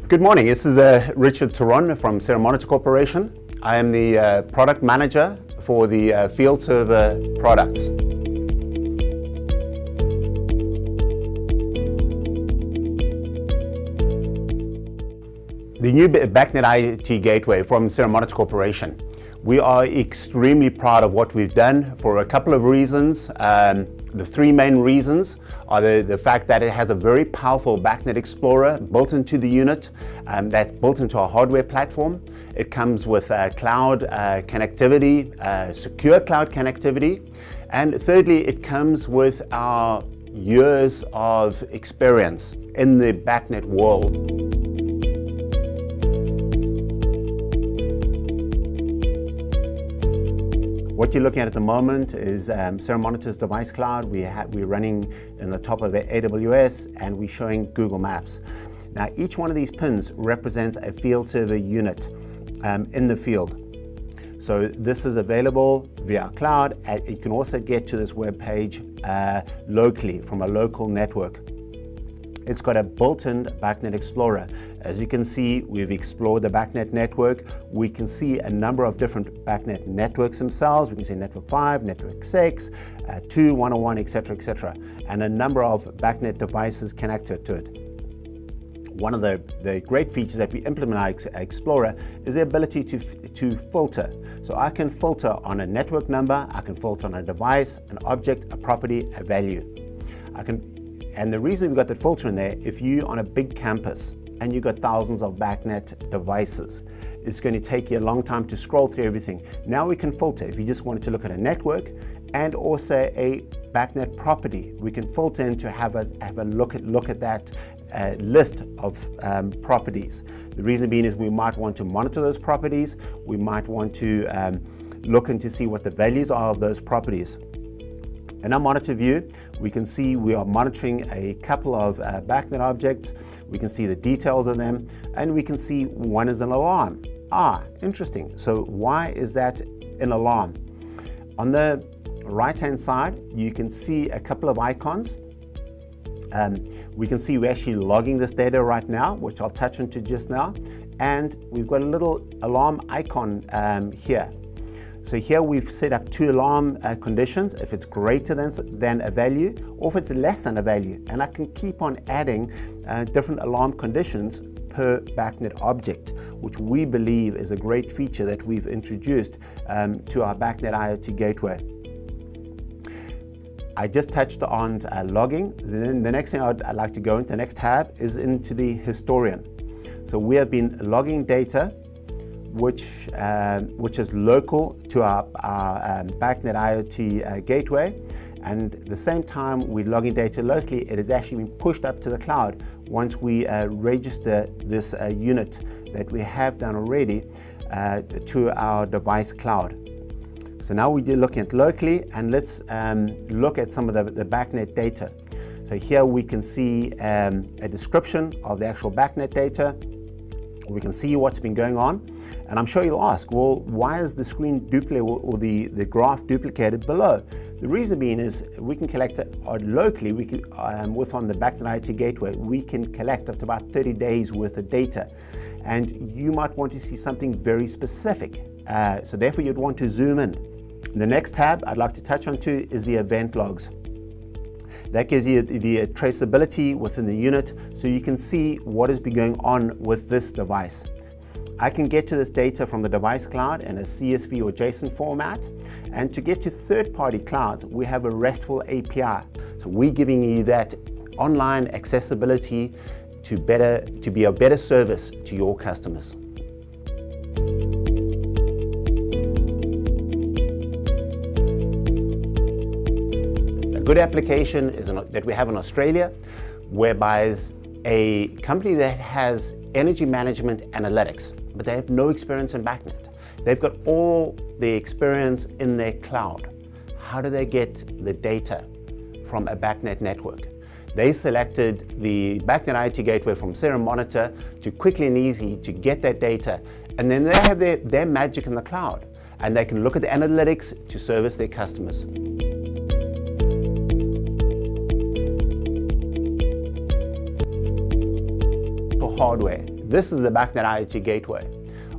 Good morning, this is Richard Turon from Sara Monitors Corporation. I am the product manager for the field server products. The new BACnet IoT gateway from Sara Monitors Corporation. We are extremely proud of what we've done for a couple of reasons. The three main reasons are the fact that it has a very powerful BACnet Explorer built into the unit, that's built into our hardware platform. It comes with cloud connectivity, secure cloud connectivity. And thirdly, it comes with our years of experience in the BACnet world. What you're looking at the moment is Sara Monitors Device Cloud. We're running in the top of AWS and we're showing Google Maps. Now each one of these pins represents a field server unit in the field. So this is available via cloud, and you can also get to this web page locally from a local network. It's got a built-in BACnet Explorer. As you can see, we've explored the BACnet network. We can see a number of different BACnet networks themselves. We can see network 5, network 6, 2, 101, etc., and a number of BACnet devices connected to it. One of the great features that we implement in our Explorer is the ability to filter. So I can filter on a network number, I can filter on a device, an object, a property, a value. And the reason we've got that filter in there, if you're on a big campus and you've got thousands of BACnet devices, it's going to take you a long time to scroll through everything. Now we can filter. If you just wanted to look at a network and also a BACnet property, we can filter in to have a look at that list of properties. The reason being is we might want to monitor those properties. We might want to look in to see what the values are of those properties. In our monitor view, we can see we are monitoring a couple of BACnet objects. We can see the details of them, and we can see one is an alarm. Interesting. So why is that an alarm? On the right-hand side, you can see a couple of icons. We can see we're actually logging this data right now, which I'll touch into just now. And we've got a little alarm icon here. So here we've set up two alarm conditions, if it's greater than a value or if it's less than a value. And I can keep on adding different alarm conditions per BACnet object, which we believe is a great feature that we've introduced to our BACnet IoT gateway. I just touched on logging. Then the next thing I'd like to go into, the next tab, is into the historian. So we have been logging data which is local to our BACnet IoT gateway, and at the same time we're logging data locally. It is actually been pushed up to the cloud once we register this unit that we have done already to our device cloud. So now we're looking at locally, and let's look at some of the BACnet data. So here we can see a description of the actual BACnet data. We can see what's been going on, and I'm sure you'll ask, well, why is the screen duplicated or the graph duplicated below? The reason being is we can collect it locally. We can, on the BACnet IoT gateway, we can collect up to about 30 days worth of data, and you might want to see something very specific. So therefore, you'd want to zoom in. The next tab I'd like to touch on too is the event logs. That gives you the traceability within the unit, so you can see what has been going on with this device. I can get to this data from the device cloud in a CSV or JSON format, and to get to third-party clouds, we have a RESTful API. So we're giving you that online accessibility to be a better service to your customers. Good application is that we have in Australia, whereby is a company that has energy management analytics, but they have no experience in BACnet. They've got all the experience in their cloud. How do they get the data from a BACnet network? They selected the BACnet IoT gateway from Sara Monitor to quickly and easy to get that data, and then they have their magic in the cloud, and they can look at the analytics to service their customers. Hardware. This is the BACnet IoT gateway.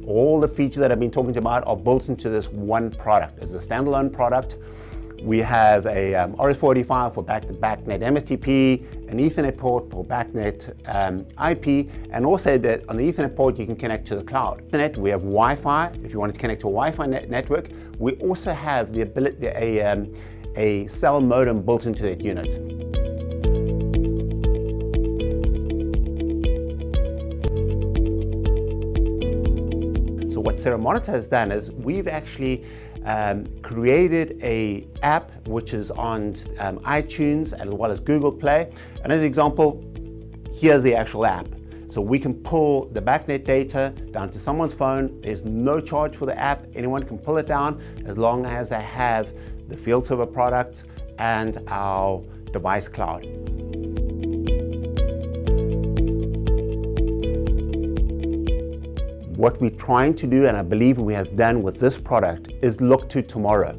All the features that I've been talking about are built into this one product. It's a standalone product. We have a RS-485 for BACnet MSTP, an Ethernet port for BACnet IP, and also on the Ethernet port you can connect to the cloud. Ethernet, we have Wi-Fi if you want to connect to a Wi-Fi network. We also have the ability, a cell modem built into that unit. So what Sara Monitors has done is we've actually created an app which is on iTunes as well as Google Play. And as an example, here's the actual app. So we can pull the BACnet data down to someone's phone. There's no charge for the app. Anyone can pull it down as long as they have the field server product and our device cloud. What we're trying to do, and I believe we have done with this product, is look to tomorrow.